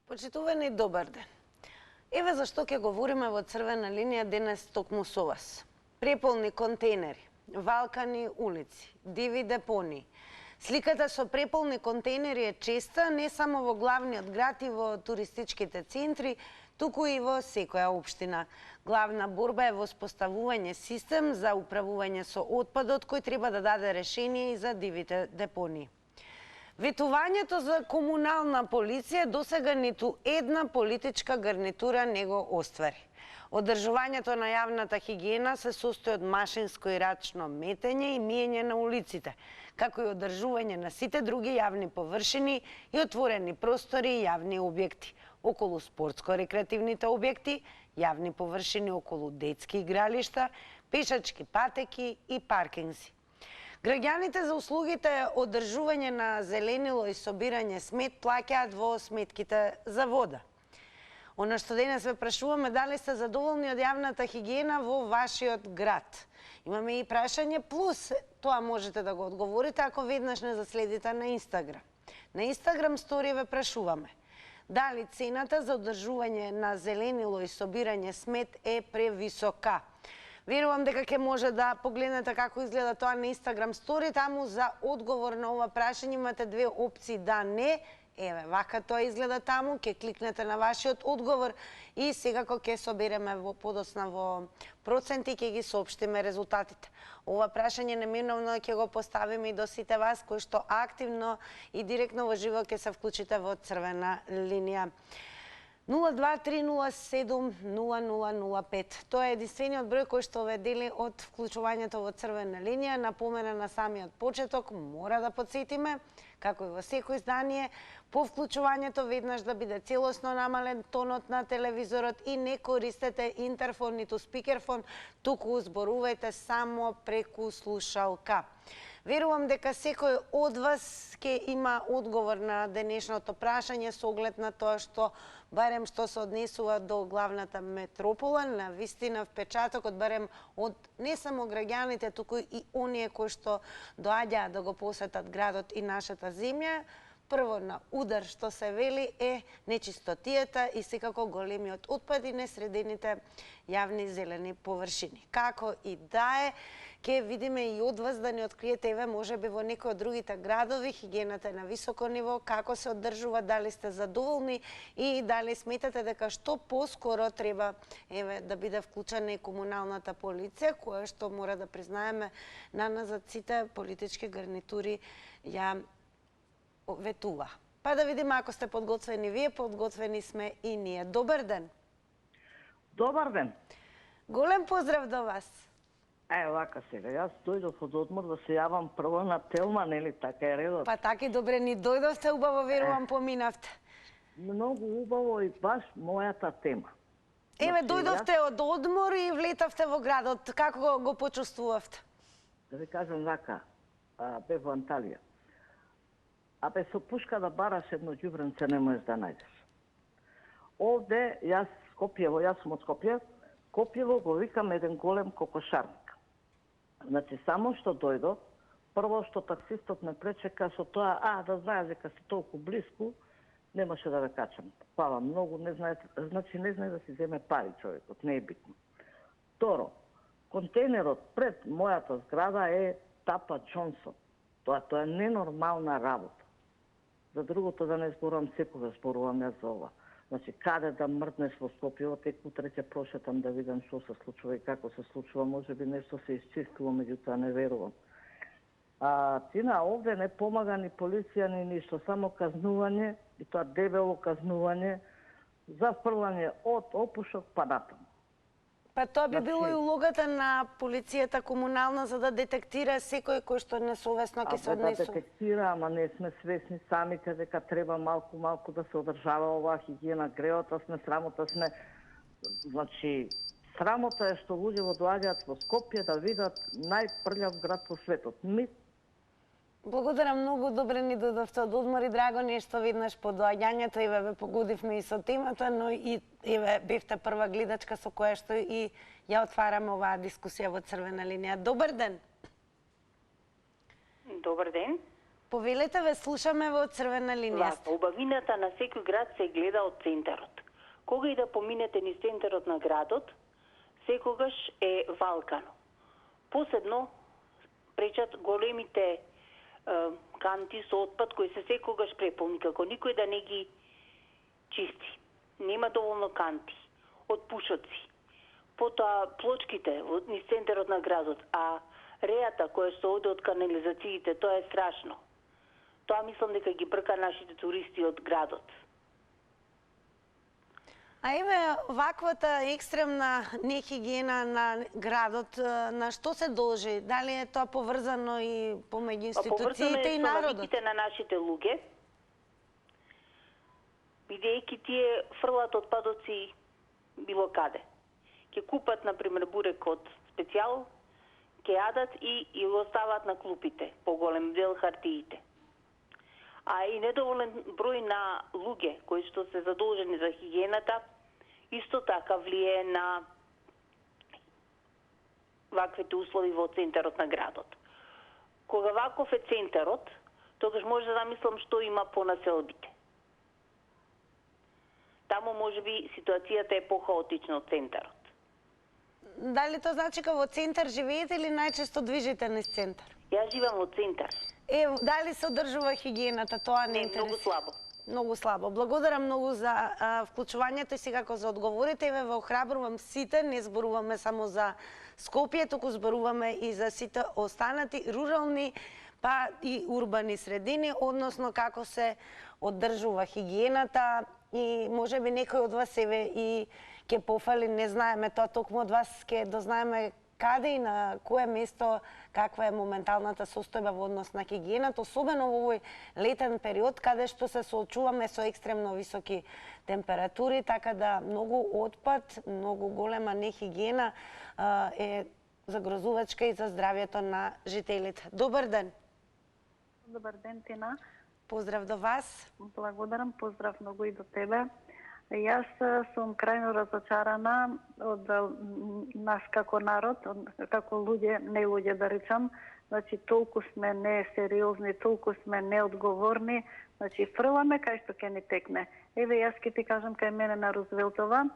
Почитувани, добар ден. Еве зашто ќе говориме во црвена линија денес токму со вас. Преполни контейнери, валкани улици, диви депонии. Сликата со преполни контейнери е честа не само во главниот град и во туристичките центри, туку и во секоја општина. Главна борба е воспоставување систем за управување со отпадот кој треба да даде решение и за дивите депонии. Ветувањето за комунална полиција досега ниту една политичка гарнитура не го оствари. Одржувањето на јавната хигиена се состои од машинско и рачно метење и миење на улиците, како и одржување на сите други јавни површини и отворени простори и јавни објекти, околу спортско-рекреативните објекти, јавни површини околу детски игралишта, пешачки патеки и паркинзи. Граѓаните за услугите одржување на зеленило и собирање смет плаќаат во сметките за вода. Она што денес ве прашуваме, дали сте задоволни од јавната хигиена во вашиот град? Имаме и прашање плюс, тоа можете да го одговорите ако веднаш не заследите на Инстаграм. На Инстаграм стори ве прашуваме, дали цената за одржување на зеленило и собирање смет е превисока? Верувам дека ќе може да погледнете како изгледа тоа на Инстаграм стори, таму за одговор на ова прашање имате две опции да не. Еве, вака тоа изгледа таму, ќе кликнете на вашиот одговор и секако ќе собереме подоцна во проценти и ќе ги соопштиме резултатите. Ова прашање неминовно ќе го поставиме и до сите вас кои што активно и директно во живо ќе се вклучите во црвена линија. 023070005. Тоа е единствениот број кој што ве дели од вклучувањето во црвена линија. Напомена на самиот почеток, мора да подсетиме, како и во секој издание, по вклучувањето веднаш да биде целосно намален тонот на телевизорот и не користете интерфон ниту спикерфон, туку зборувајте само преку слушалка. Верувам дека секој од вас ќе има одговор на денешното прашање со оглед на тоа што барем што се однесува до главната метропола, на вистина впечатокот барем од не само граѓаните, туку и оние кои што доаѓаат да го посетат градот и нашата земја, прво на удар што се вели е нечистотијата и секако големиот отпад и несредените јавни зелени површини. Како и да е, ќе видиме и од вас да ни откриете, еве, можеби во некои од другите градови, хигиената е на високо ниво, како се одржува, дали сте задоволни и дали сметате дека што поскоро треба, еве, да биде вклучена и комуналната полиција, која што мора да признаеме на назад сите политички гарнитури ја ветува. Па да видиме ако сте подготвени вие, подготвени сме и ние. Добар ден. Добар ден. Голем поздрав до вас. Вака сега, јас дојдов од одмор да се јавам прво на Телма, нели така е редот? Па така и добре ни дојдовте, убаво верувам поминавте. Многу убаво и баш мојата тема. Еве, дојдовте од одмор и влетавте во градот, како го почувствувавте? Да ви кажам вака, бев во Анталија. Абе, со пушка да бараш едно ѓубренце не можеш да најдеш. Овде, јас Скопјево, јас сум од Скопје, Скопјево го викам еден голем кокошарник. Значи, само што дојдов, прво што таксистот ме пречека со тоа, да знаеш дека си толку близко, немаше да ве качам. Пала многу, не знае, значи не знае да си земе пари човекот, не е битно. Второ, контейнерот пред мојата зграда е Тапа Джонсон. Тоа е ненормална работа. За другото да не зборувам, секога зборувам јас за ова. Значи, каде да мрднеш во Скопје, тек утре ќе прошетам да видам што се случува и како се случува, може би нешто се исчистило, меѓутоа не верувам. Тина, овде не помага ни полиција ни ништо, само казнување, и тоа дебело казнување, за фрлање од опушок па натаму. Па тоа би било и улогата на полицијата комунална за да детектира секој кој што несовесно ќе се однесува. Да детектира, ама не сме свесни самите дека треба малку да се одржава оваа хигиена, греота сме, срамота сме. Значи, срамота е што луѓе доаѓаат во Скопје да видат најпрљав град по светот. Благодарам многу, добре ни дојдовте од одмор и драго нешто веднаш по доаѓањето, еве ве погодивме и со темата, но и еве бевте прва гледачка со која што и ја отвараме оваа дискусија во црвена линија. Добар ден. Добар ден. Повелете, ве слушаме во црвена линија. Вака, убавината на секој град се гледа од центарот. Кога и да поминете низ центарот на градот, секогаш е валкано. Посебно пречат големите канти со отпад кои се секогаш преполни, како никој да не ги чисти. Нема доволно канти, од пушоци. Потоа плочките низ центарот на градот, а рејата која се оде од канализациите, тоа е страшно. Тоа мислам дека ги брка нашите туристи од градот. А еве, ваквата екстремна нехигиена на градот, на што се должи? Дали е тоа поврзано и помеѓу институциите и народот? Поврзано е со навиките на нашите луѓе, бидејќи тие фрлат отпадоци било каде. Ке купат, например, бурек од специјал, ке јадат и го остават на клупите, поголем дел хартиите. А и недоволен број на луѓе кои што се задолжени за хигиената, исто така влие на ваквите услови во центарот на градот. Кога ваков е центарот, тогаш може да замислам што има по населбите. Таму можеби ситуацијата е похаотична од центарот. Дали тоа значи кога во центар живеете или најчесто движите низ центар? Јас живеам во центар. Дали се одржува хигиената, тоа не интересува? Многу слабо. Многу слабо. Благодарам многу за вклучувањето и секако за одговорите. Ве охрабрувам сите, не зборуваме само за Скопје, туку зборуваме и за сите останати рурални, па и урбани средини, односно како се одржува хигиената и можеби некој од вас еве и ќе пофали, не знаеме тоа, токму од вас ќе дознаеме каде и на кое место каква е моменталната состојба во однос на хигиената, особено во овој летен период, каде што се соочуваме со екстремно високи температури, така да многу отпад, многу голема нехигиена е загрозувачка и за здравјето на жителите. Добар ден! Добар ден, Тина. Поздрав до вас. Благодарам, поздрав многу и до тебе. Јас сум крајно разочарана од нас како народ, како луѓе, не луѓе да речам. Значи, толку сме несериозни, толку сме неодговорни. Значи, фрламе кај што ќе ни текне. Еве, јас ќе ти кажам кај мене на Рузвелтова.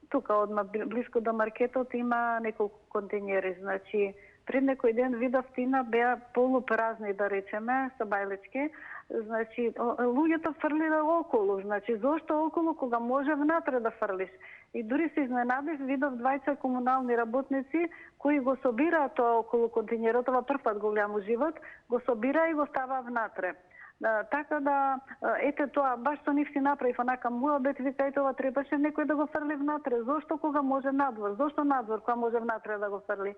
Тука, одма близко до маркетот, има неколку контењери. Значи, пред некој ден видов, Тина, беа полупразни, да речеме, со бајлечки. Значи, луѓето фрлиле околу. Значи, зошто околу кога може внатре да фрлиш? И дури се изненадив, видов двајца комунални работници кои го собираат тоа околу контењерот, ова прв пат го гледам во живот, го собира и го става внатре. Така да, ете тоа, баш со нив си направив онака муабет, вика, ето ова требаше некој да го фрли внатре. Зошто кога може надвор? Зошто надвор кога може внатре да го фрли?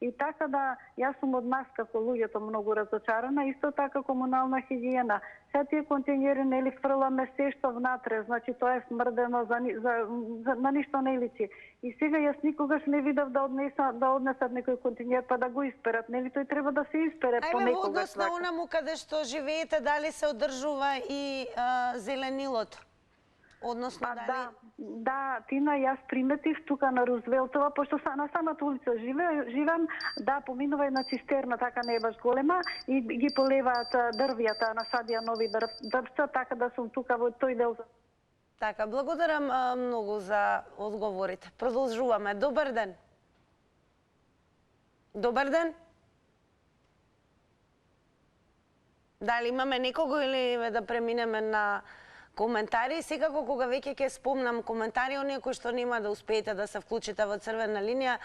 И така да, јас сум од нас како луѓето многу разочарана, исто така комунална хигиена. Сега тие контењери нели фрламе се што внатре, значи тоа е смрдено, на ништо не личи. И сега јас никогаш не видов да однесат некој контењер па да го исперат, нели тој треба да се испере понекогаш. Ајме, во однос на онаму каде што живеете, дали се одржува и зеленилото? Односно, дали... Да, Тина, јас приметив тука на Рузвелтова, пошто на самата улица живеам, да, поминува една цистерна, така не е баш голема, и ги полеваат дрвјата, насадија нови дрвца, така да сум тука во тој дел. Така, благодарам многу за одговорите. Продолжуваме. Добар ден. Добар ден. Дали имаме некого или да преминеме на коментари? Секако кога веќе ќе спомнам коментари, оние кои што нема да успеете да се вклучите во црвена линија,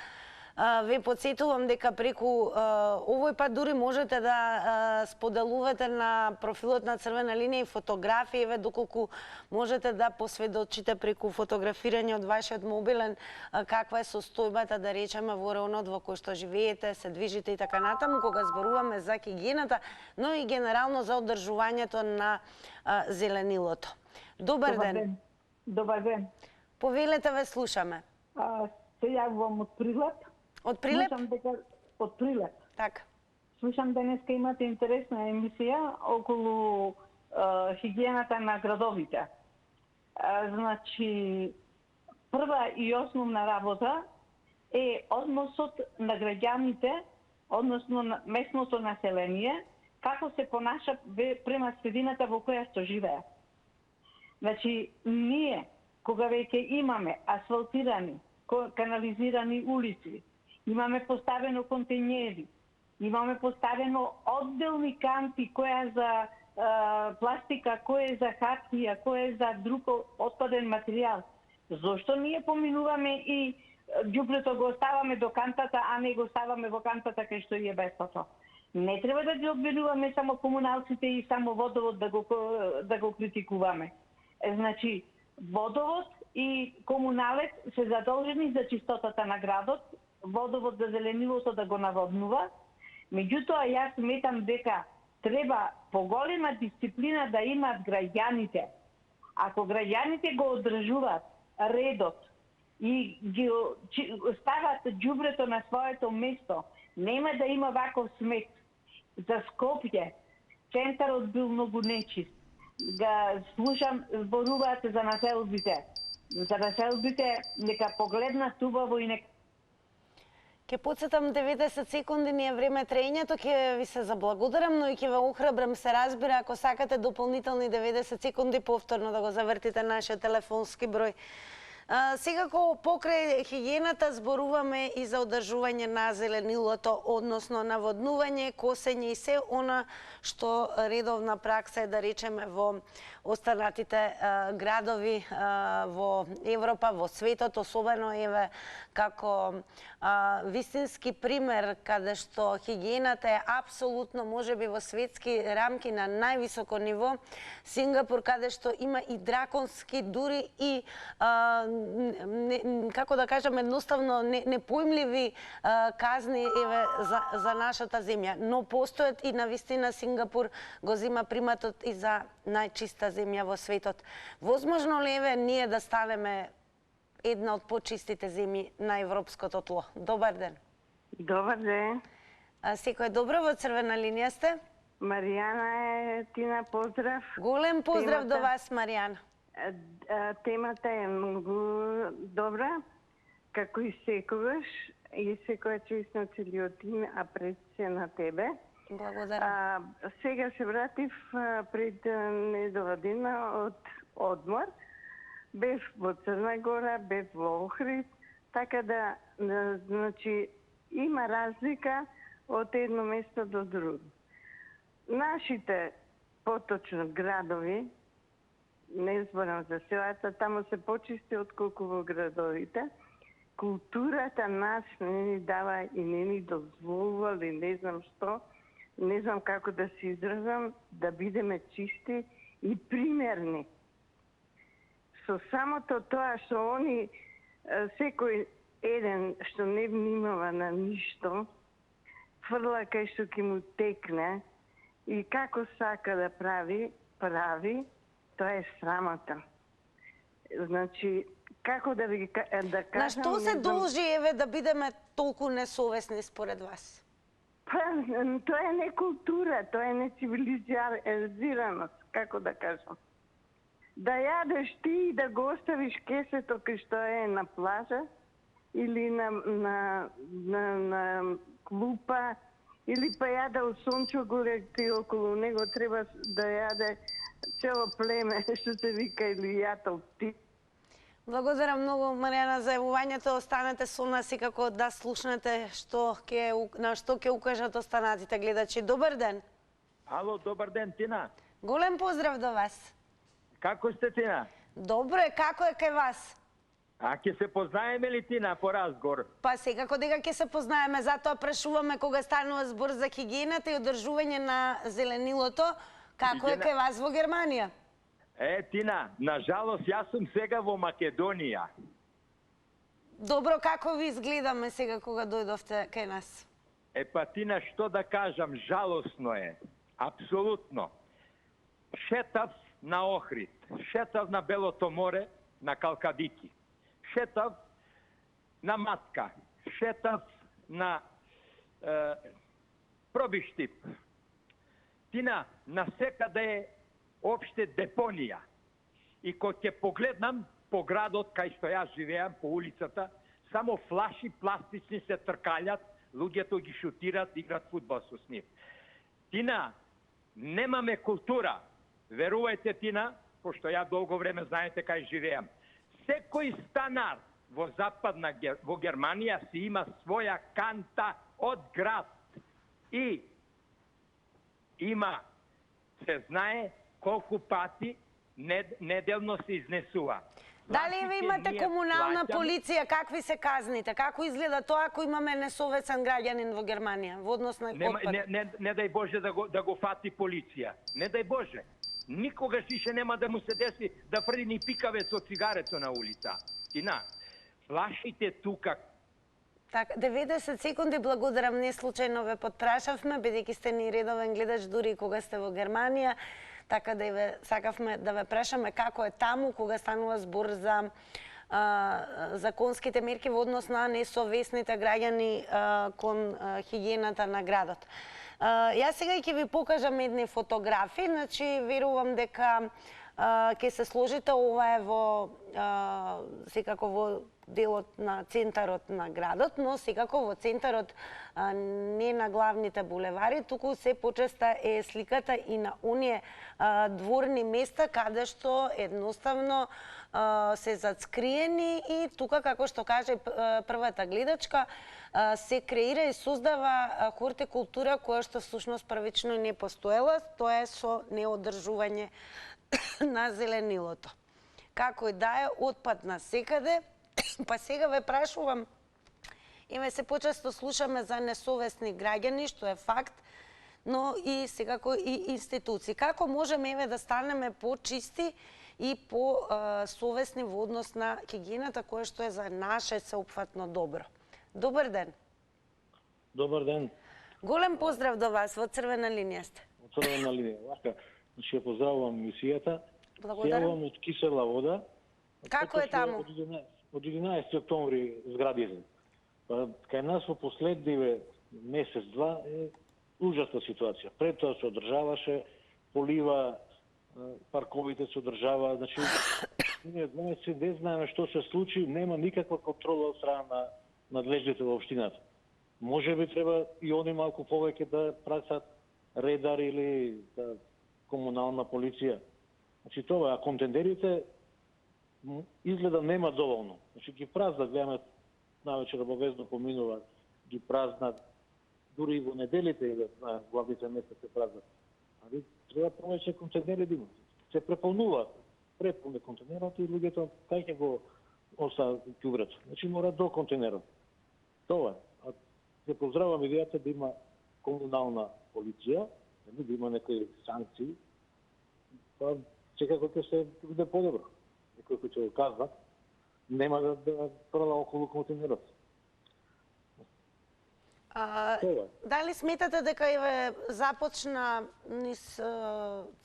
ве подсетувам дека преку овој пат дури можете да споделувате на профилот на црвена линија и фотографии, еве доколку можете да посведочите преку фотографирање од вашиот мобилен каква е состојбата, да речеме, во районот во кој што живеете, се движите и така натаму, кога зборуваме за хигиената, но и генерално за одржувањето на зеленилото. Добар ден. Добар ден. Повелете, ве слушаме. Се јавувам од Прилеп. Од Прилеп? Од Прилеп. Така. Слушам денеска имате интересна емисија околу хигиената на градовите. Значи, прва и основна работа е односот на граѓаните, односно на местното население, како се понаша према средината во која што живеат. Значи, ние, кога веќе имаме асфалтирани, канализирани улици, имаме поставено контејнери, имаме поставено одделни канти, која за пластика, која е за хартија, која е за друг отпаден материјал. Зошто ние поминуваме и ѓубрето го оставаме до кантата, а не го оставаме во кантата кај што е бесплатно? Не треба да ги обвинуваме само комуналците и само водовод да го критикуваме. Значи, водовод и комуналец се задолжени за чистотата на градот, водовод за зеленилото да го наводнува. Меѓутоа, јас сметам дека треба поголема дисциплина да имаат граѓаните. Ако граѓаните го одржуваат редот и ги стават ѓубрето на своето место, нема да има ваков смет. За Скопје центарот бил многу нечист. Га слушам, зборуваат за населбите. За населбите нека погледнат убаво и нека... Ке подсетам 90 секунди ни е време трењето, ќе ви се заблагодарам, но и ќе ве охрабрам, се разбира, ако сакате дополнителни 90 секунди повторно да го завртите нашиот телефонски број. Секако покрај хигиената зборуваме и за одржување на зеленилото, односно наводнување, косење и се она што редовна пракса е, да речеме, во останатите градови во Европа, во светот, особено еве како вистински пример каде што хигиената е апсолутно, можеби во светски рамки на највисоко ниво, Сингапур, каде што има и драконски, дури и како да кажам, едноставно непоимливи казни еве за нашата земја, но постојат и навистина Сингапур го зема приматот и за најчиста земја во светот. Возможно ли еве ние да станеме една од почистите земји на европското тло? Добар ден. Добар ден. Секој добро, во црвена линија сте? Маријана е, Тина, поздрав. Голем поздрав до вас, Маријана. Темата е многу добра, како и секогаш, и секоја чест на целиот тим, а пред се на тебе. Благодарам. Сега се вратив пред недовадина од одмор. Бев во Црна Гора, бев во Охрид, така да, значи, има разлика од едно место до друго. Нашите, поточно градови, не зборам за селата, таму се почисти отколку во градовите. Културата нас не ни дава и не ни дозволува, или не знам што, не знам како да се изразам, да бидеме чисти и примерни. Со самото тоа што они, секој еден што не внимава на ништо, фрла кај што ќе му текне и како сака да прави, тоа е срамота. Значи, како да ви да кажам... На што се должи, еве, да бидеме толку несовесни според вас? Па, тоа е не култура, тоа е не цивилизираност, како да кажам. Да јадеш ти и да го оставиш кесето кај што е на плажа или на клупа, или па јаде од сончо горе и околу него треба да јаде цело племе, што се вика, или јател птица. Благодарам многу, Маријана, за јавувањето. Останете со нас и како да слушнете на што ќе укажат останатите гледачи. Добар ден. Ало, добар ден, Тина. Голем поздрав до вас. Како сте, Тина? Добро е, како е кај вас? А ќе се познаеме ли, Тина, по разговор? Па секако дека ќе се познаеме, затоа прашуваме кога станува збор за хигиената и одржување на зеленилото, како е кај вас во Германија? Тина, на жалост, јас сум сега во Македонија. Добро, како ви изгледаме сега кога дојдовте кај нас? Па, Тина, што да кажам, жалосно е. Апсолутно. Шетав на Охрид, шетав на Белото море, на Калкадики, шетав на Матка, шетав на Пробиштип. Тина, насекаде е опште депонија. И кога ќе погледнам по градот кај што јас живеам, по улицата, само флаши пластични се тркалјат, луѓето ги шутират, играт фудбал со нив. Тина, Немаме култура. Верувајте Тина, пошто ја долго време знаете кај живеам. Секој станар во во Германија си има своја канта од град. И има, се знае колку пати неделно се изнесува. Дали ви имате комунална полиција? Какви се казните? Како изгледа тоа ако имаме несовесен граѓанин во Германија во однос на отпад? Не дај Боже да го фати полиција. Не дај Боже. Никогаш више нема да му се деси да фрли ни пикавец од цигарето на улица. Тина, плашите тука. Така, 90 секунди, благодарам, не случајно ве потпрашавме, бидејќи сте ни редовен гледач дури и кога сте во Германија, така да сакавме да ве прашаме како е таму кога станува збор за законските мерки во однос на несовесните граѓани кон хигиената на градот. Јас сега ќе ви покажам едни фотографии, значи верувам дека ќе се сложите, ова е во секако во делот на центарот на градот, но секако во центарот не на главните булевари, туку се почеста е сликата и на оние дворни места каде што едноставно се зацкриени и тука, како што каже првата гледачка, се креира и создава хортикултура која што всушност првично не постоела, тоа е со неодржување на зеленилото. Како и да е, отпад на секаде, па сега ве прашувам, еве се почесто слушаме за несовесни граѓани, што е факт, но и секако и институции. Како можеме еве да станеме почисти и по-совесни во однос на хигиената која што е за наше сеопфатно добро? Добар ден. Добар ден. Голем поздрав до вас, во Црвена линија сте. Во Црвена линија. Вака, ќе поздравувам мисијата. Благодарам. Јавам од Кисела вода. Како е таму? Од 11 октомври зградите. Кај нас во последниве месец-два е ужасна ситуација. Пред тоа се одржаваше, полива, парковите се одржава, значи ние не знаеме што се случи, нема никаква контрола од страна на надлежните во општината. Може би треба и они малку повеќе да працат редар или комунална полиција. Значи тоа, а контендерите изгледа нема доволно. Значи ги празнат, гледаме навечер обавезно поминува, ги празнат, дури и во неделите или на главните места се празнат. Али треба повеќе контендери да имат. Се преполнуваат, преполне контенерот и луѓето кај ќе го остават ѓубрето. Значи мора до контенерот. Тоа. А се поздравам идејата да има комунална полиција, да има некои санкции. Па секако ќе се биде подобро. Некој кој ќе го казва, нема да прла околу контенерот. Дали сметате дека еве започна низ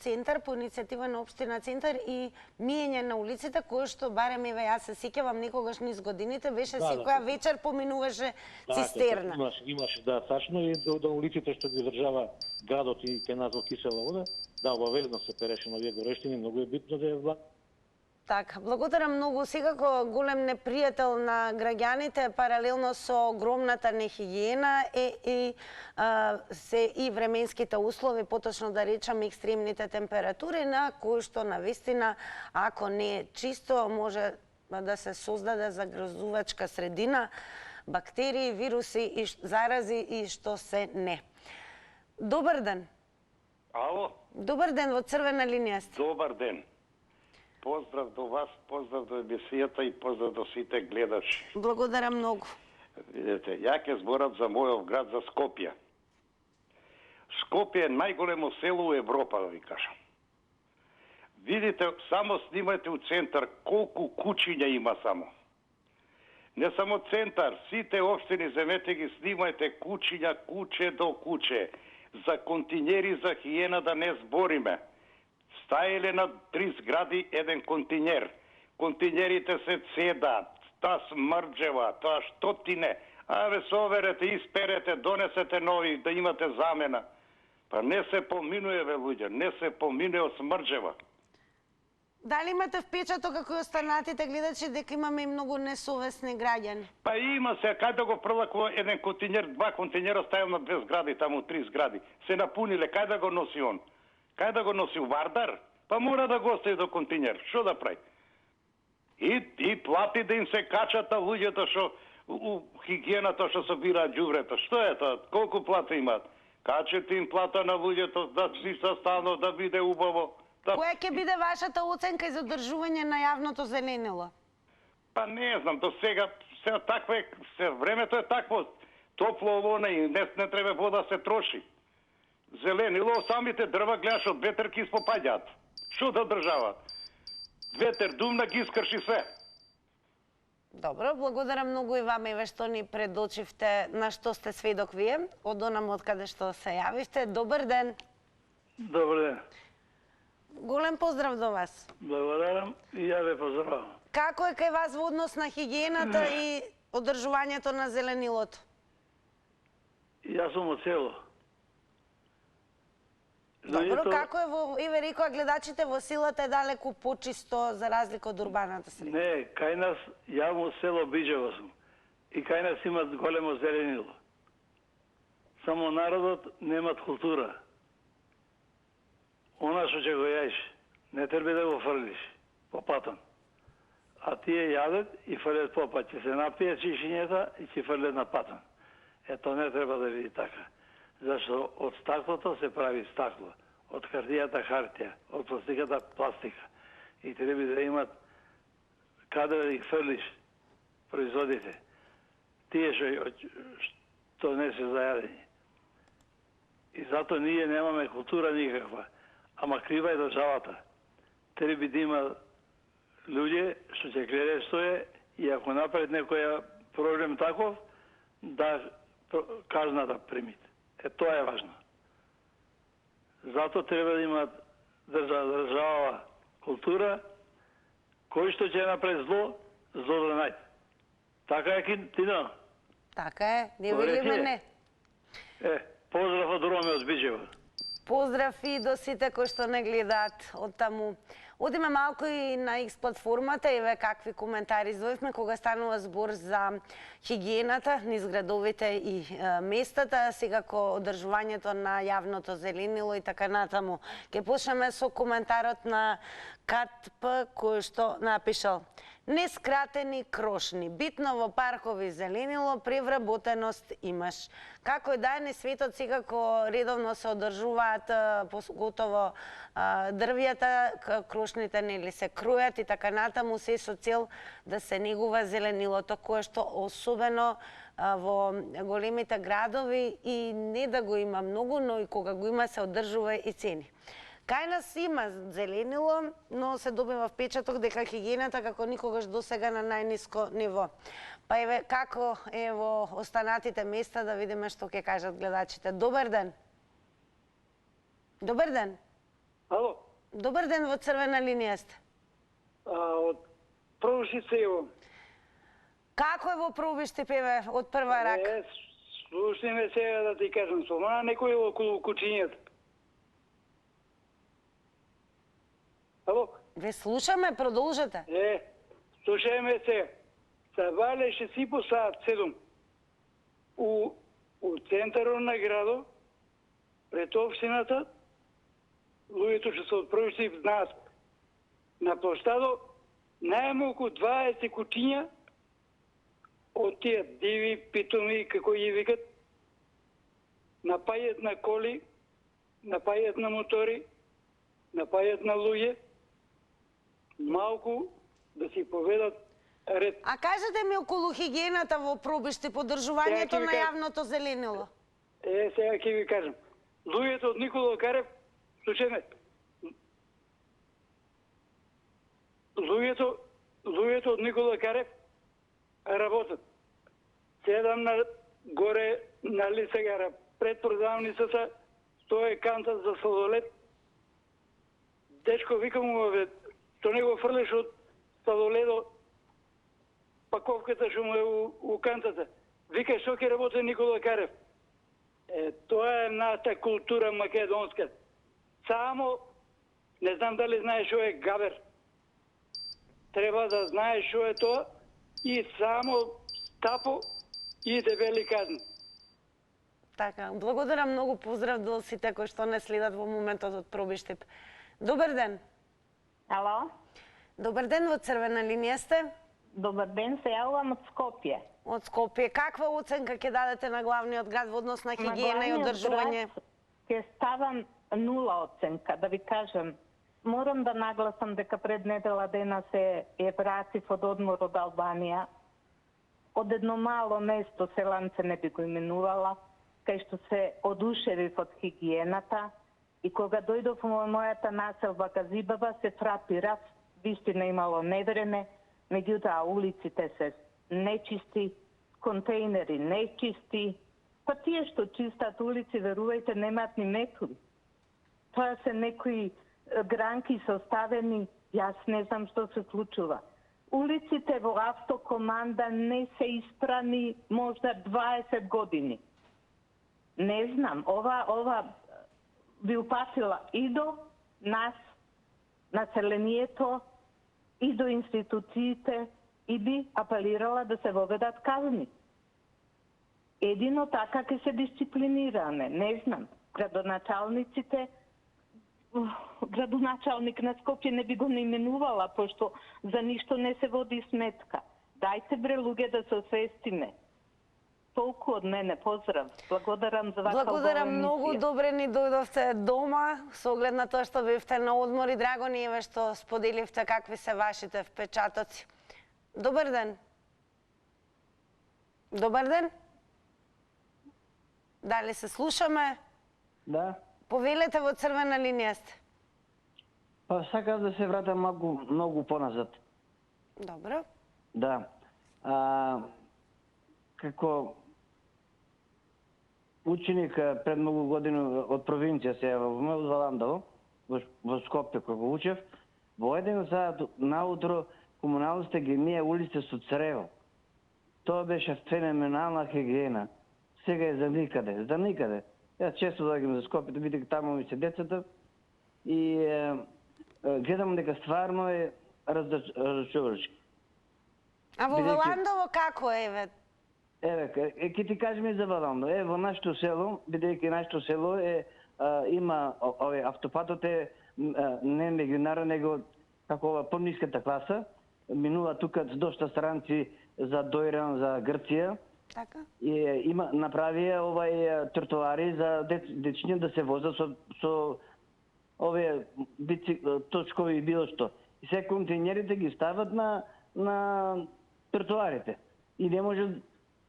центар по иницијатива на општина Центар и миење на улиците кој што барем еве јас се сеќавам некогаш низ годините беше секоја вечер поминуваше цистерна. Имаше тачно и до улиците што ги држава градот и кај нас во Кисела вода, обавезно се переше на овие горештини, многу е битно да е влак. Така, благодарам многу. Секако голем непријател на граѓаните паралелно со огромната нехигиена се и временските услови, поточно да речам екстремните температури на кои што навистина, ако не е чисто, може да се создаде загрозувачка средина, бактерии, вируси и зарази и што се не. Добар ден. Ало? Добар ден, во Црвена линија сте. Добар ден. Поздрав до вас, поздрав до емисијата и поздрав до сите гледачи. Благодарам многу. Видете, ја ќе зборам за мојот град, за Скопје. Скопје е најголемо село у Европа, да ви кажам. Видите, само снимајте у центар колку куќиња има само. Не само центар, сите општини земете ги снимајте куќиња, куќе до куќе. За континери, за хиена да не збориме. Стаеле на 3 згради еден континер. Континерите се цедат, та смрđева, тоа што ти не. Аве соверете, исперете, донесете нови, да имате замена. Па не се поминуе, ве луѓе, не се поминуе од смрđева. Дали имате впечаток како и останатите гледачи дека имаме и многу несовесни граѓани? Па има се, кај да го прелакува еден континер, 2 континера ставил на 2 згради, таму 3 згради. Се напуниле, кај да го носи он? Кај да го носи у Вардар? Па мора да го остави до континер. Што да прави? И плати да им се качат луѓето што у хигиената што собираат ѓубрето. Што е тоа? Колку плата имаат? Качете им плата на луѓето да си стално, да биде убаво. Да... Која ќе биде вашата оценка и за одржување на јавното зеленило? Па не знам, до сега времето е такво. Топло ово и не треба вода се троши. Зеленило, самите дрва гледаш од ветер ки испопаѓаат. Што да држават? Ветер думна ги искрши све. Добро, благодарам многу и вама и што ни предочивте на што сте сведок вие, од онам од каде што се јавивте. Добар ден. Добар ден. Голем поздрав до вас. Благодарам и ја ве поздравам. Како е кај вас во однос на хигиената и одржувањето на зеленилото? Јас сум од село. Добро, како е во Иверикоа, гледачите во силата е далеку почисто за разлика од урбаната среда? Не, кај нас, ја во село Биџево сум. И кај нас имат големо зеленило. Само народот немат култура. Она што ќе го јаиш, не треба да го фрлиш по патон. А тие јадат и фрлят по пат. Ќе се напијат чишињата и ќе фрлят на патон. Ето не треба да види така. Зашто од стаклото се прави стакло, од хартијата хартија, од пластиката пластика. И треба да имат каде да ги фрлиш производите. Тие што не се зајадени. И зато ние немаме култура никаква. Ама крива е државата. Треба да има луѓе што ќе гледаат што е и ако направат некоја проблем таков, да казна да примите. Тоа е важно. Зато треба да имат држава култура, кој што ќе направи зло, зло да најде. Така е Тино? Така е, не велиме не. Поздрав од Роме од Биџево. Поздрав и до сите кои што не гледаат од таму. Одиме малку и на X платформата и ве какви коментари издвоивме кога станува збор за хигиената низ градовите и местата, секако одржувањето на јавното зеленило и така натаму. Ке почнеме со коментарот на КАТП кој што напишал: нескратени крошни, битно во паркови зеленило, превработеност имаш. Како и да е, светот секако редовно се одржуваат, поготово дрвјата, крошните нели се кројат и така натаму, се со цел да се негува зеленилото, кое што особено во големите градови и не да го има многу, но и кога го има се одржува и цени. Кај нас има зеленило, но се добива впечаток дека хигиената како никогаш досега на најниско ниво. Па еве како е во останатите места, да видиме што ќе кажат гледачите. Добар ден. Добар ден. Ало. Добар ден, во црвена линија сте. Од Пробишти ево. Како е во Пробишти, певе, од прва рака? Слушни ме сега да ти кажам, сома некој околу кучињата. Ало? Ве слушаме, продолжете. Слушајме се. Савалеше си по саат 7 у центарот на градот, пред општината, луѓето што се од Пробишти знаат, на площадот најмалку 20 кучиња од тие диви питоми, како ги викат, напајат на коли, напајат на мотори, напајат на луѓе, малку да си поведат ред. А кажете ми околу хигиената во Пробишти, поддржувањето на јавното зеленило. Сега ќе ви кажам. Луѓето од Никола Карев, слушаме, луѓето од Никола Карев работат. Седам на горе на Лисегара, пред продавницата, стои канта за сладолед. Дечко, викам му, што не го фрлеш од сладоледо, паковката што му е у кантата. Вика, што ќе работи Никола Карев? Тоа е нашата култура македонска. Само, не знам дали знаеш што е габер. Треба да знаеш што е тоа и само стапо и дебели казни. Така, благодарам многу, поздрав до сите кои што не следат во моментот од Пробиштип. Добар ден. Ало? Добар ден, во црвена линија сте. Добар ден, се јавувам од Скопје. Од Скопје. Каква оценка ќе дадете на главниот град во однос на хигиена и одржување? Ќе ставам 0 оценка, да ви кажем. Морам да нагласам дека пред недела дена се вратив од одмор од Албанија. Од едно мало место, Селанце не би го именувала, кај што се одушевив од хигиената и кога дојдов во мојата населба Газибаба се фрапирав, вистина имало невреме, меѓутоа улиците се нечисти, контейнери нечисти, па тие што чистат улици, верувајте, немаат ни методи. Тоа се некои гранки составени, јас не знам што се случува. Улиците во автокоманда не се испрани можда 20 години. Не знам, ова би упатила и до нас, населението, и до институциите, и би апелирала да се воведат казни. Едино така ќе се дисциплинираме, не знам. Градоначалник на Скопје не би го наименувала, пошто за ништо не се води сметка. Дајте бре луѓе да се освестиме. Толку од мене, поздрав. Благодарам за вака Благодарам многу, добре ни дојдовте дома, со оглед на тоа што бевте на одмор и драго ни е што споделивте какви се вашите впечатоци. Добар ден. Добар ден. Дали се слушаме? Да. Повелете, во црвена линија сте. Па сакам да се вратам многу поназад. Добро. Да. Како ученик пред многу години од провинција се во Валандово, во Скопје кога учев, во еден саат наутро комуналците ги мија улиците со црево. Тоа беше феноменална хигиена. Сега е за никаде, за никаде. Јас често доаѓам за Скопје, бидејќи таму ми се децата и гледам дека стварно е разочарувачки. А во Валандово како е, Еве, ќе ти кажем и за Валандово. Во нашето село, бидејќи нашето село има автопатот е не меѓународен, него како пониската класа, минува тука дошта странци за Дојран, за Грција. Така? И направија тротоари за дечиња да се возат со овие точкови и било што. И се контейнерите ги стават на тротоарите. И не може,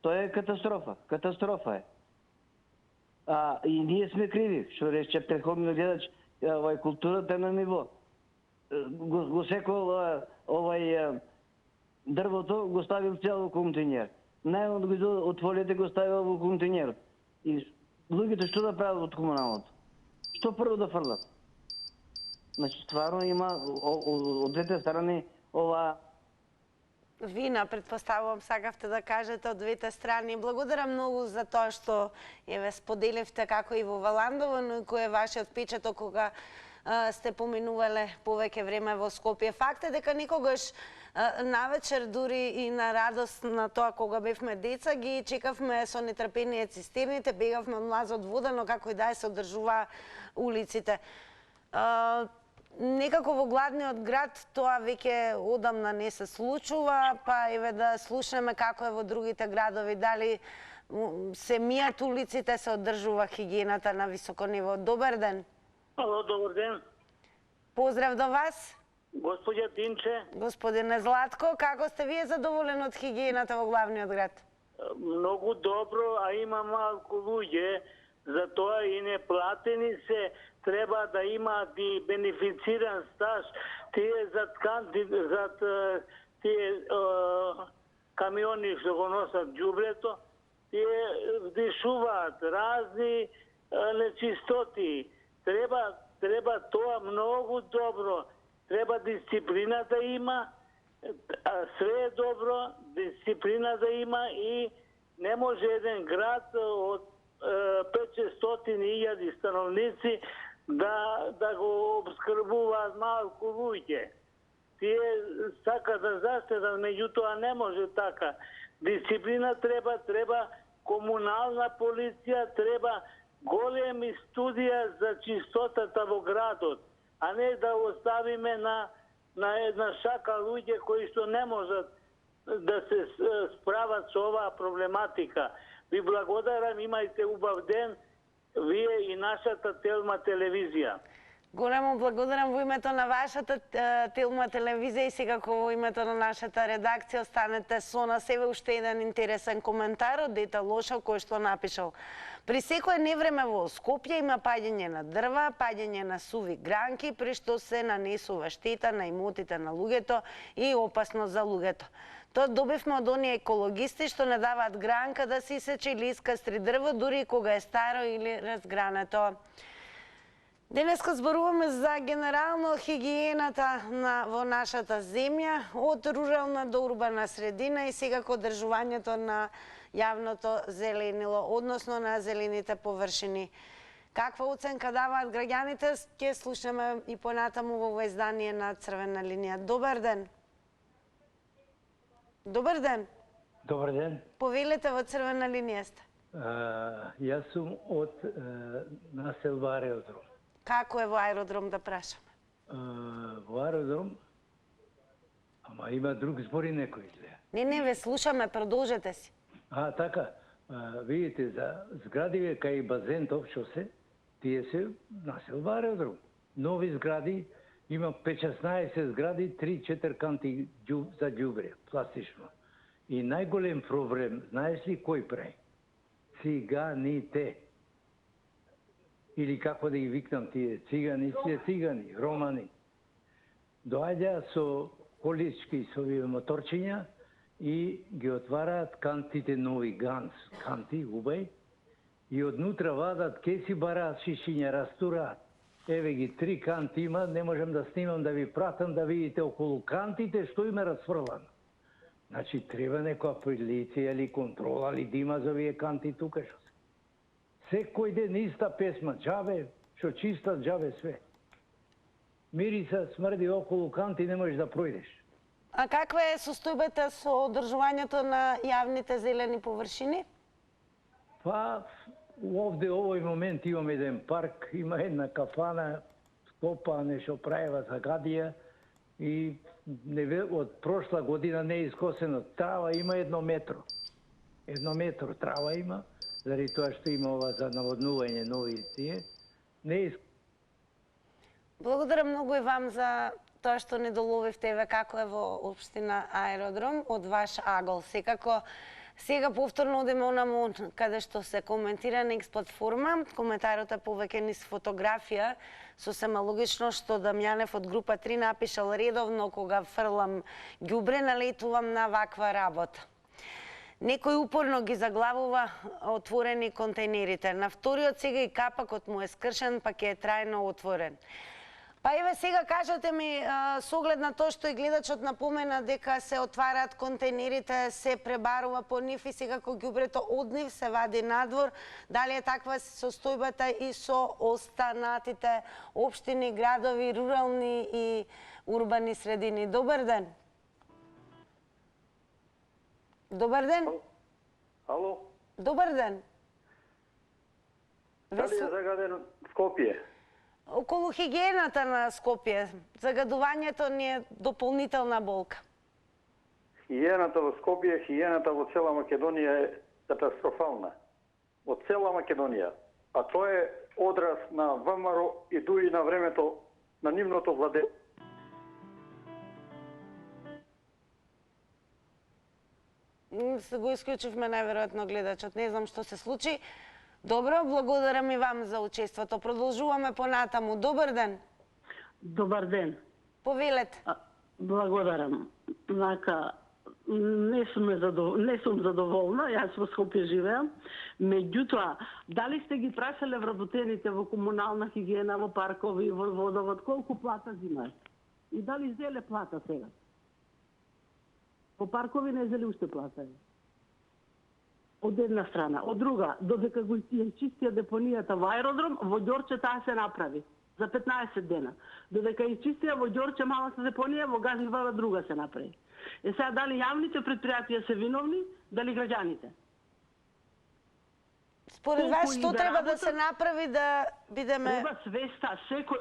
тоа е катастрофа, катастрофа е. И ние сме криви, што рече претходниот гледач, културата е на ниво. Го секол дрвото, го ставил цел контейнер. Најмот го отворите, го ставил во контейнерот. И луѓето што да прават од комуналното? Што прво да фрлат? Значи, стварно има од двете страни ова... Вина, предпоставувам, сакавте да кажете од двете страни. Благодарам многу за тоа што ве споделивте како и во Валандово, но и кој е вашиот впечаток кога сте поминувале повеќе време во Скопје. Факт е дека никогаш навечер, дури и на радост на тоа кога бевме деца, ги чекавме со нетрпение цистерните, бегавме од млаз од вода, но како и да се одржува улиците. Некако во гладниот град тоа веќе одамна не се случува, па еве да слушнеме како е во другите градови, дали се мијат улиците, се одржува хигиената на високо ниво. Добар ден. Ало, добар ден. Поздрав до вас. Господја Тинче. Господине Златко, како сте вие задоволен од хигиената во главниот град? Многу добро, а има малку луѓе, затоа и неплатени се, треба да имаат и бенефициран стаж. Тие зад тие камиони што го носат џубрето, тие вдишуваат разни нечистоти. Треба тоа многу добро. Треба дисциплина да има, све е добро, дисциплина да има и не може еден град од 500.000 становници да го обскрбуваат малку луѓе. Тие сака да заштедат, меѓутоа не може така. Дисциплина треба комунална полиција треба големи студија за чистотата во градот, а не да оставиме на една шака луѓе кои што не можат да се справат со оваа проблематика. Ви благодарам, имајте убав ден, вие и нашата Телма телевизија. Големо благодарам во името на вашата Телма телевизија и секако во името на нашата редакција. Останете со нас. Еве уште еден интересен коментар од Дета Лошев кој што напишал: при секое невреме во Скопје има паѓање на дрва, паѓање на суви гранки, при што се нанесува штета на имотите на луѓето и опасност за луѓето. Тоа добивме од оние екологисти што не даваат гранка да се исече или искастри дрво, дури и кога е старо или разгрането. Денеска зборуваме за генерално хигиената во нашата земја, од рурална до урбана средина и секако одржувањето на јавното зеленило, односно на зелените површини. Каква оценка даваат граѓаните, ќе слушаме и понатаму во издание на Црвена линија. Добар ден. Добар ден. Добар ден. Повелете, во Црвена линија сте. Јас сум од населба Аеродром. Како е во Аеродром, да прашаме? Во Аеродром, ама има друг збори некој излеја. Не, ве слушаме, продолжете си. Така, видите, за зградиве кај базентов што се, тие се населба Аеродром. Нови згради, има 5-16 згради, 3-4 канти за ѓубре, пластично. И најголем проблем, знаеш ли кој прави? Циганите. Или како да ги викнам тие цигани, тие цигани, романи. Доаѓа со колички, со овие моторчиња и ги отвараат кантите нови, ганс, канти, убај, и однутра вадат кеси, бараат шишиња, растураат. Еве ги 3 канти има, не можем да снимам, да ви пратам, да видите околу кантите што има расфрлано. Значи, треба некоја полиција или контрола, или да има за овие канти тука што се. Секој ден иста песма, џабе, што чистат џабе све. Мириса, смрди околу канти, не можеш да пројдеш. А каква е состојбата со одржувањето на јавните зелени површини? Па, овде овој момент имаме еден парк, има една кафана, скопа, нешто праева за гадија и од прошла година не е искосено. Трава има 1 метро. 1 метро трава има, заради тоа што има ова за наводнување нови тие. Не е Благодарам многу и вам за тоа што не доловивте еве како е во општина Аеродром од ваш агол. Секако сега повторно одеме онаму каде што се коментира на X платформа. Коментарот е повеќе низ фотографија, сосема логично што Дамјанев од група 3 напишал: редовно кога фрлам ѓубре налетувам на ваква работа. Некој упорно ги заглавува отворени контейнерите. На вториот сега и капакот му е скршен, пак е трајно отворен. Па еве сега кажете ми, со оглед на тоа што и гледачот напомена дека се отвараат контейнерите, се пребарува по нив и секако ѓубрето од нив се вади надвор, дали е таква состојбата и со останатите општини, градови, рурални и урбани средини? Добар ден. Добар ден. Ало? Добар ден. Дали е загадено Скопје? Околу хигиената на Скопје, загадувањето ни е дополнителна болка. Хигиената во Скопје, хигиената во цела Македонија е катастрофална. Во цела Македонија. А тоа е одраз на ВМРО и дури на времето на нивното владе. Се го исклучивме најверојатно гледачот, не знам што се случи. Добро, благодарам и вам за учеството. Продолжуваме понатаму. Добар ден. Добар ден. Повелете. Благодарам. Знака, не сум задоволна, јас во Скопје живеам. Меѓутоа, дали сте ги прашале вработените во комунална хигиена, во паркови, во водовод, колку плата зимаат? И дали зеле плата сега? Во паркови не зели уште плата. Од една страна. Од друга, додека го изчистија депонијата во Аеродром, во Ѓорче таа се направи за 15 дена. Додека изчистија во Ѓорче малата депонија, во Газивала друга се направи. Сега дали јавните предпријатија се виновни, дали граѓаните? Според вас, што треба да се направи да бидеме... Треба свеста,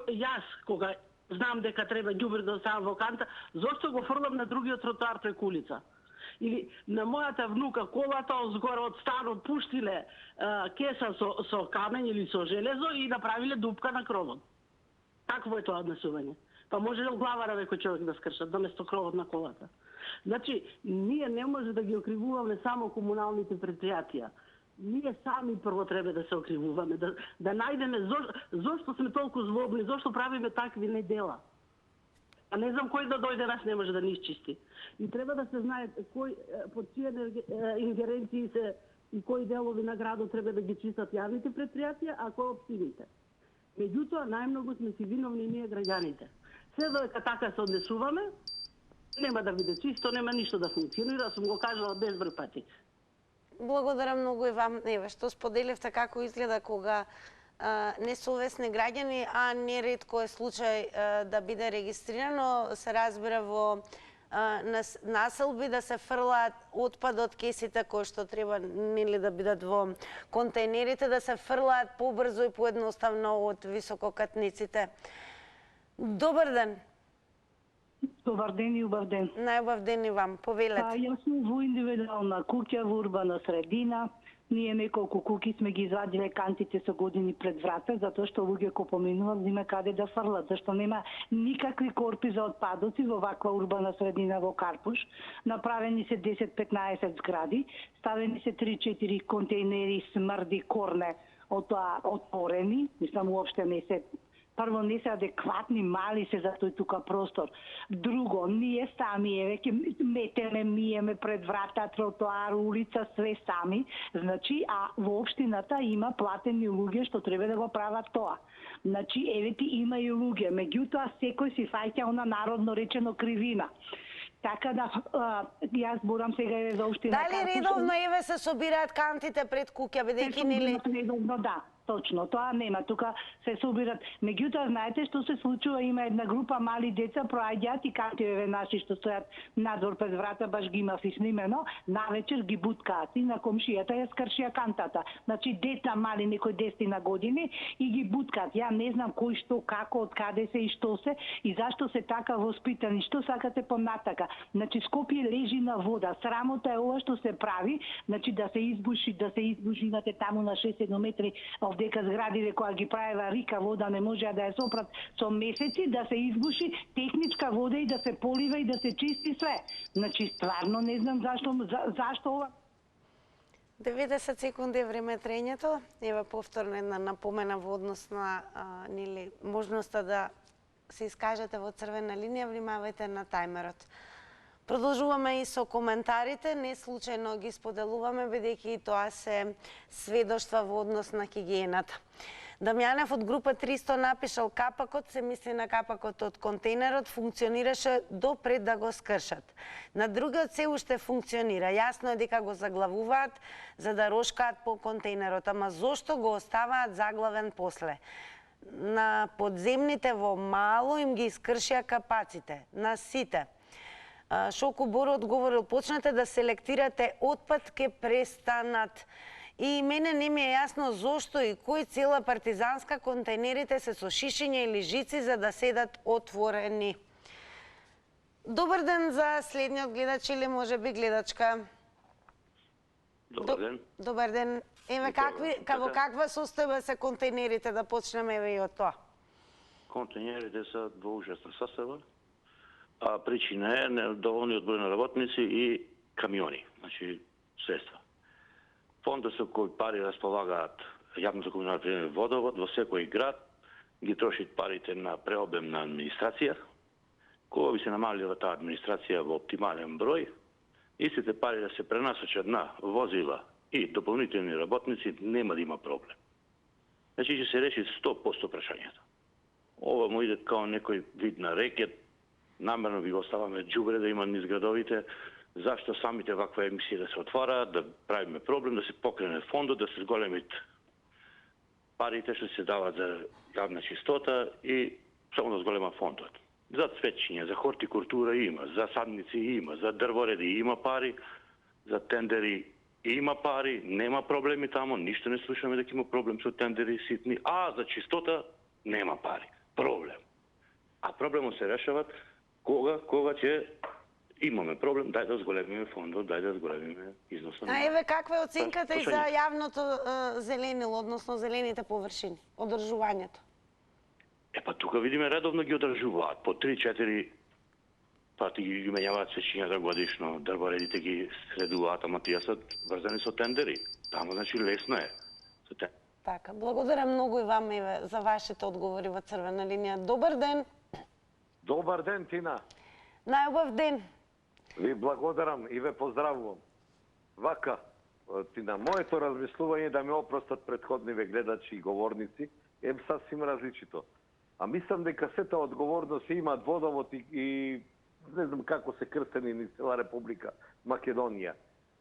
јас, кога знам дека треба ѓубре да оставам во канта, зошто го фрлам на другиот тротоар преку улица? Или на мојата внука колата озгоре од станот пуштиле кеса со камењ или со железо и направиле дупка на кровот. Какво е тоа однесување? Па може ли главара некој човек да скршат, наместо кровот на колата? Значи, ние не може да ги окривуваме само комуналните предпријатија. Ние сами прво треба да се окривуваме, да најдеме зошто сме толку злобни, зошто правиме такви недела. А не знам кој да дојде нас не може да ни исчисти. И треба да се знае кој под чија ингеренции се и кои делови на градот треба да ги чистат јавните предпријатија, а кои општините. Меѓутоа, најмногу сме си виновни ние граѓаните. Се додека така се однесуваме, нема да биде чисто, нема ништо да функционира, сум го кажала безброј пати. Благодарам многу и вам, Еве, што споделивте како изгледа кога несовесни граѓани, а неретко е случај да биде регистрирано, се разбира во населби да се фрлаат отпад од кесите кои што треба нели да бидат во контейнерите, да се фрлаат побрзо и поедноставно од висококатниците. Добар ден. Добар ден и убав ден. Најубав ден и вам. Повелете. Јас сум во индивидуална куќа во урбана средина. Ние неколку куки сме ги извадиле кантите со години пред врата, затоа што луѓе кои поминуваат нема каде да фрлат, зашто нема никакви корпи за отпадоци во ваква урбана средина во Карпуш. Направени се 10-15 згради, ставени се 3-4 контейнери смрди корне од тоа отворени, мислам уопште не се прво не се адекватни, мали се за тој тука простор. Друго, ние сами веќе метеме, миеме пред врата, тротоар, улица, све сами. Значи, а во општината има платени луѓе што треба да го прават тоа. Значи, еве има и луѓе, меѓутоа секој си фаќа она народно речено кривина. Така да, јас борам сега за општина. Дали редовно еве се собираат кантите пред куќа, бидејќи нели? Редовно, да. Точно, тоа нема, тука се собират. Меѓутоа, знаете што се случува, има една група мали деца, проаѓаат и кантиве наши што стојат надвор пред врата, баш ги имав и снимено, навечер ги буткаат и на комшијата ја скршија кантата. Значи, деца мали, некои 10 години, и ги буткаат. Ја не знам кој што, како, од каде се и што се, и зашто се така воспитани, што сакате понатака. Значи, Скопје лежи на вода. Срамота е ова што се прави, значи да се избуши, имате таму на 6-7 метри дека зградиве која ги правева рика вода не можеа да ја сопрат со месеци, да се избуши техничка вода и да се полива и да се чисти све. Значи, стварно не знам зашто ова. 90 секунди е време трењето. Ева повторно една напомена во однос на можноста да се искажете во црвена линија, внимавајте на тајмерот. Продолжуваме и со коментарите, не случајно ги споделуваме, бидејќи тоа се сведоштва во однос на хигиената. Дамјанов од група 300 напишал капакот, се мисли на капакот од контейнерот, функционираше до пред да го скршат. На другиот се уште функционира. Јасно е дека го заглавуваат за да рошкаат по контейнерот, ама зошто го оставаат заглавен после? На подземните во мало им ги искршија капаците, на сите. Шоко Боро одговорил, почнете да селектирате отпад, ке престанат. И мене не ми е јасно зошто и кој цела партизанска контейнерите се со шишиња или жици за да седат отворени. Добар ден за следниот гледач или може би гледачка. Добар ден. Добар ден. Еве во каква состојба се контейнерите, да почнеме еве и од тоа? Контейнерите се во ужасна состава. А причина е недоволниот број на работници и камиони, значи средства. Фондот со кои пари располагаат јавното комунално предпријатие Водовод во секој град ги троши парите на преобемна администрација. Кога би се намалила таа администрација во оптимален број, истите пари да се пренасочат на возила и дополнителни работници, нема да има проблем. Значи ќе се реши 100% прашањето. Ова му иде као некој вид на рекет, намерно ви го оставаме џубре да има низ градовите, зашто самите ваква емисии да се отвараат, да правиме проблем, да се покрене фондот, да се зголемит парите што се дават за јавна чистота и само да зголема фондот. За цвечиња, за хортикултура има, за садници има, за дрвореди има пари, за тендери Има пари, нема проблеми тамо, ништо не слушаме дека има проблем со тендери ситни, а за чистота нема пари. Проблем. А проблемот се решават кога ќе имаме проблем, дај да зголемиме фондот, дај да зголемиме износот. А еве каква е оценката и за јавното зеленило, односно зелените површини, одржувањето? Па тука видиме редовно ги одржуваат по 3-4 пати ги менјаваат сечињата годишно, дрваредите ги средуваат, ама тие се врзани со тендери. Тамо значи лесно е. Така, благодарам многу и вам еве за вашите одговори во Црвена линија. Добар ден. Добар ден, Тина. Најубав ден. Ви благодарам и ве поздравувам. Вака, Тина, моето размислување да ме опростат предходниве гледачи и говорници е сасвим различито. А мислам дека сета одговорност имаат водовод и не знам како се крстени низ цела Република Македонија.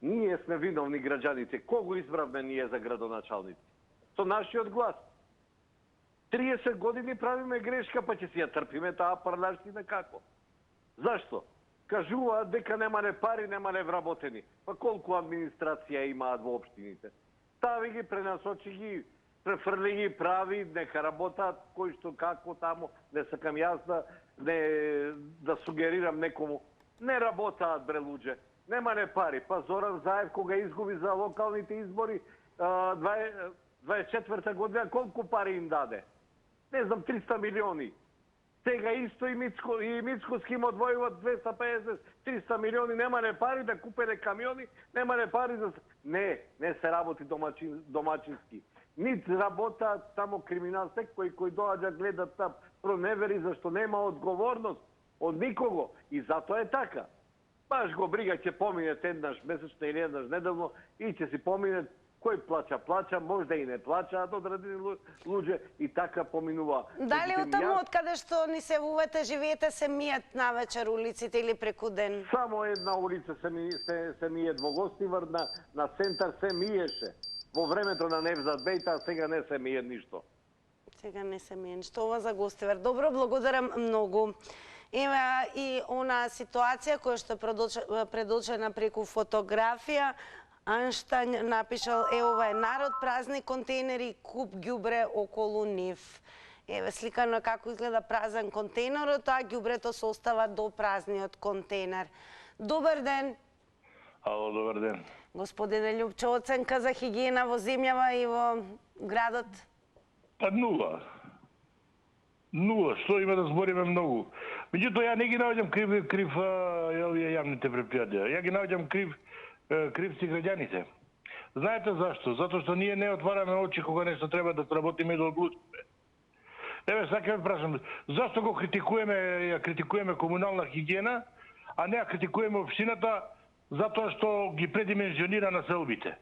Ние сме виновни граѓаните. Кого избравме ние за градоначалници? Со нашиот глас. 30 години правиме грешка, па ќе си ја трпиме таа парлаштина како? Зашто? Кажуваат дека немале пари, немале вработени. Па колку администрација имаат во општините? Стави ги, пренасочи ги, префрли ги, прави, нека работат, кој што како тамо, не сакам јас да сугерирам некому. Не работаат, бре луѓе. Немале пари. Па Зоран Заев, кога изгуби за локалните избори 24-та година, колку пари им даде? Не знам, 300 милиони. Сега исто и Мицкоски им одвојуват 250-300 милиони, немале пари да купеле камиони, немале пари за... Не се работи домачински. Нит работаат само криминал, секој кој доаѓа гледа та проневери зашто нема одговорност од никого. И затоа е така. Баш го брига, ќе поминет еднаш месечно или еднаш неделно и ќе си поминет кој плача, можда и не плачаат одредени луѓе и така поминува. Дали оттаму од каде што ни се вувате, живеете, се мијат навечер улиците или преку ден? Само една улица се мијат во Гостивар, на центар се миеше. Во времето на Невзат Бејта, сега не се мие ништо. Сега не се мие ништо. Ова за Гостивар. Добро, благодарам многу. Има и она ситуација која што е предочена преку фотографија. Анштајн напишал, ова е народ, празни контейнери, куп ѓубре околу нив. Еве сликано како изгледа празен контейнерот, а ѓубрето се остава до празниот контейнер. Добар ден. Ало, добар ден. Господине Љупче, оценка за хигиена во земјава и во градот? Па нула. Нула, што има да збориме многу. Меѓутоа, ја не ги наоѓам крив јавните предпријатија. Ја ги наоѓам кривци граѓаните. Знаете зашто? Затоа што ние не отвараме очи кога нешто треба да сработиме и да одлучиме. Еве, сакам да прашам, зашто го критикуваме комунална хигиена, а не ја критикуваме општината затоа што ги предимензионира населбите?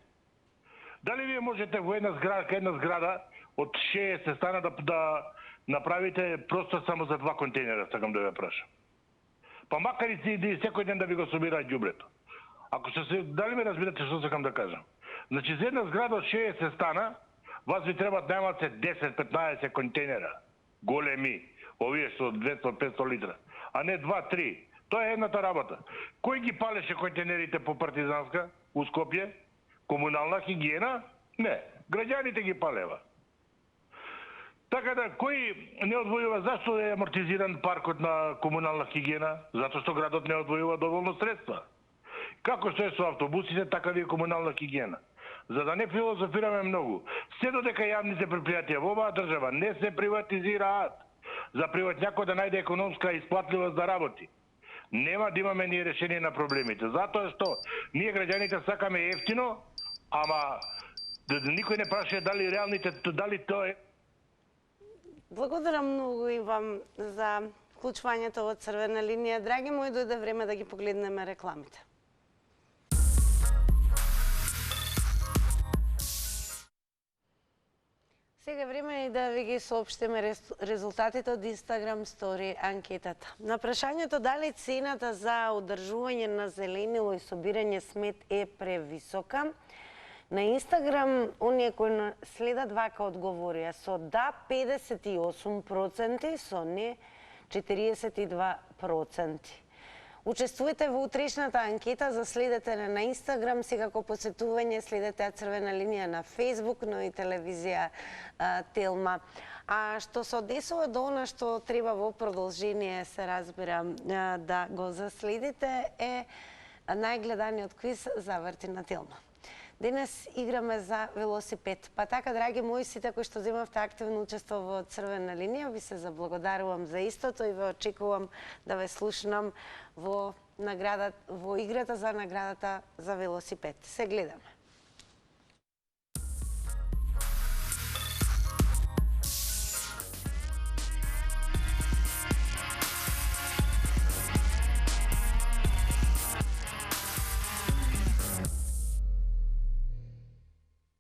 Дали вие можете во една зграда од 60 стана да направите простор само за 2 контейнера, сакам да ве прашам? Па макар и секој ден да ви го собираат ѓубрето. Ако дали ме разбирате што сакам да кажам? Значи, за една зграда од 60 стана, вас ви требат најмалце 10-15 контейнера. Големи, овие што 200-500 литра. А не 2-3. Тоа е едната работа. Кој ги палеше контейнерите по Партизанска, у Скопје? Комунална хигиена? Не. Граѓаните ги палева. Така да, кој не одвојува, зашто е амортизиран паркот на комунална хигиена? Затоа што градот не одвојува доволно средства. Како што е со автобусите, така ви е комунална хигиена. За да не филозофираме многу, се додека јавните предпријатија во оваа држава не се приватизираат, за приватњакот да најде економска исплатливост да работи, нема да имаме ние решение на проблемите. Затоа што ние граѓаните сакаме ефтино, ама никој не праша дали тоа е. Благодарам многу и вам за вклучувањето во Црвена линија. Драги мои, дојде време да ги погледнеме рекламите. Сега време е да ви ги соопштиме резултатите од Instagram Story анкетата. На прашањето дали цената за одржување на зеленило и собирање смет е превисока, на Instagram оние кои следат вака одговорија со да 58%, со не 42%. Учествувате во утрешната анкета, заследете на Инстаграм, секако посетување, следете Црвена линија на Фейсбук, но и телевизија Телма. А што се однесува до она што треба во продолжение, се разбира, да го заследите, е најгледаниот квиз Заврти на Телма. Денес играме за велосипед. Па така, драги мои, сите кои што земавте активно учество во Црвена линија, ви се заблагодарувам за истото и ве очекувам да ве слушнам во играта за наградата за велосипед. Се гледаме.